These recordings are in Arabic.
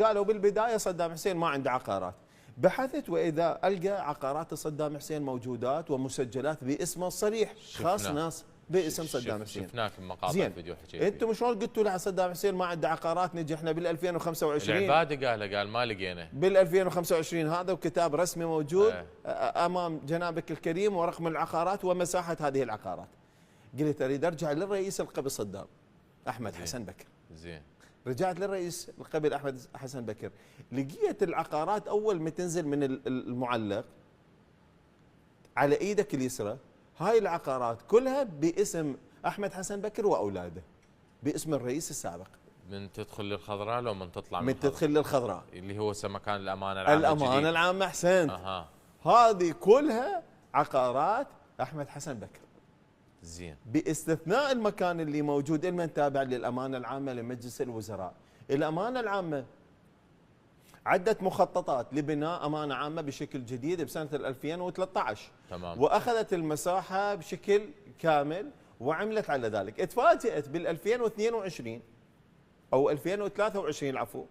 قالوا بالبدايه صدام حسين ما عنده عقارات. بحثت واذا القى عقارات صدام حسين موجودات ومسجلات باسمه الصريح، خاص ناس باسم صدام حسين. شفناك بمقاطع فيديو حكيت. انتم شلون قلتوا له صدام حسين ما عنده عقارات؟ نجي احنا بال 2025 العباده قال ما لقينا بال 2025 هذا، وكتاب رسمي موجود امام جنابك الكريم ورقم العقارات ومساحه هذه العقارات. قلت اريد ارجع للرئيس القبل صدام احمد حسن بكر. زين. رجعت للرئيس القبل احمد حسن بكر، لقيت العقارات اول ما تنزل من المعلق على ايدك اليسرى، هاي العقارات كلها باسم احمد حسن بكر واولاده، باسم الرئيس السابق. من تدخل للخضراء لو من تطلع من تدخل للخضراء اللي هو مكان الامانه العامه. الامانه العامه، احسنت. هذه كلها عقارات احمد حسن بكر. زين. باستثناء المكان اللي موجود المن تابع للامانه العامه لمجلس الوزراء. الامانه العامه عدت مخططات لبناء امانه عامه بشكل جديد بسنه 2013. تمام. واخذت المساحه بشكل كامل وعملت على ذلك. اتفاجئت بال 2022 او 2023 العفو،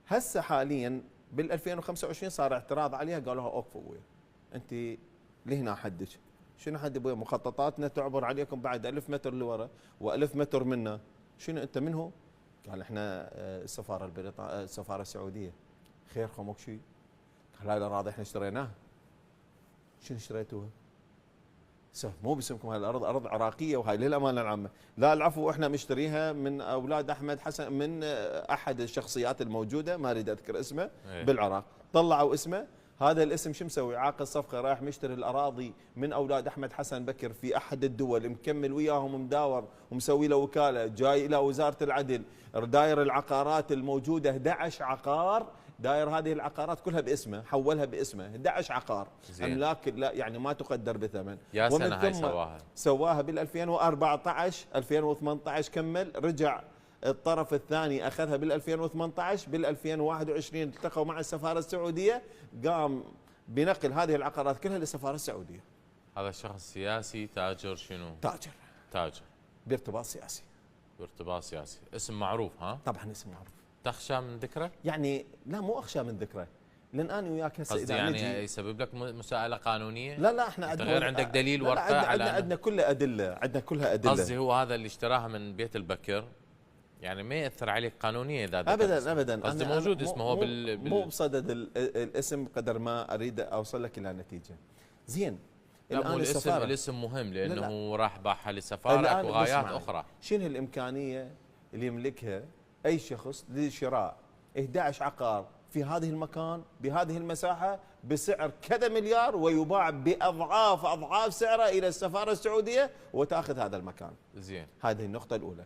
هسه حاليا بال 2025 صار اعتراض عليها، قالوا لها اوقفوا ابويا انت لهنا حدك. شنو حد ابويا؟ مخططاتنا تعبر عليكم بعد 1000 متر لورا و1000 متر منا. شنو انت منه؟ قال احنا السفاره السفاره السعوديه. خيركم اكو شيء؟ قال هاي الاراضي احنا اشتريناها. شنو اشتريتوها؟ مو باسمكم، هاي الارض ارض عراقيه وهاي للامانه العامه. لا العفو، احنا مشتريها من اولاد احمد حسن، من احد الشخصيات الموجوده ما اريد اذكر اسمه بالعراق. طلعوا اسمه، هذا الاسم شو مسوي؟ عاقل صفقه رايح مشتري الاراضي من اولاد احمد حسن بكر في احد الدول، مكمل وياهم مداور ومسوي له وكاله، جاي الى وزاره العدل، داير العقارات الموجوده 11 عقار، داير هذه العقارات كلها باسمه، حولها باسمه 11 عقار. زين. املاك لا يعني ما تقدر بثمن. يا سنه هاي سواها؟ سواها بال 2014 2018 كمل، رجع الطرف الثاني اخذها بال 2018. بال 2021 التقوا مع السفاره السعوديه، قام بنقل هذه العقارات كلها للسفاره السعوديه. هذا شخص سياسي تاجر شنو؟ تاجر بارتباط سياسي. بارتباط سياسي، اسم معروف ها؟ طبعا اسم معروف. تخشى من ذكره؟ يعني لا مو اخشى من ذكره، لان انا وياك هسه اذا يعني يسبب لك مساءله قانونيه؟ لا احنا عندنا غير عندك دليل ورقه عندنا كلها ادله، عندنا كلها ادله. قصدي هو هذا اللي اشتراها من بيت البكر يعني ما ياثر عليك قانونيا اذا ابدا قصدي موجود اسمه هو مو بصدد الاسم قدر ما اريد اوصل لك الى نتيجه. زين. الان الاسم مهم لانه راح باعها لسفارك وغايات اخرى. شنو الامكانيه اللي يملكها اي شخص لشراء 11 عقار في هذه المكان بهذه المساحه بسعر كذا مليار، ويباع باضعاف اضعاف سعره الى السفاره السعوديه وتاخذ هذا المكان؟ زين. هذه النقطه الاولى.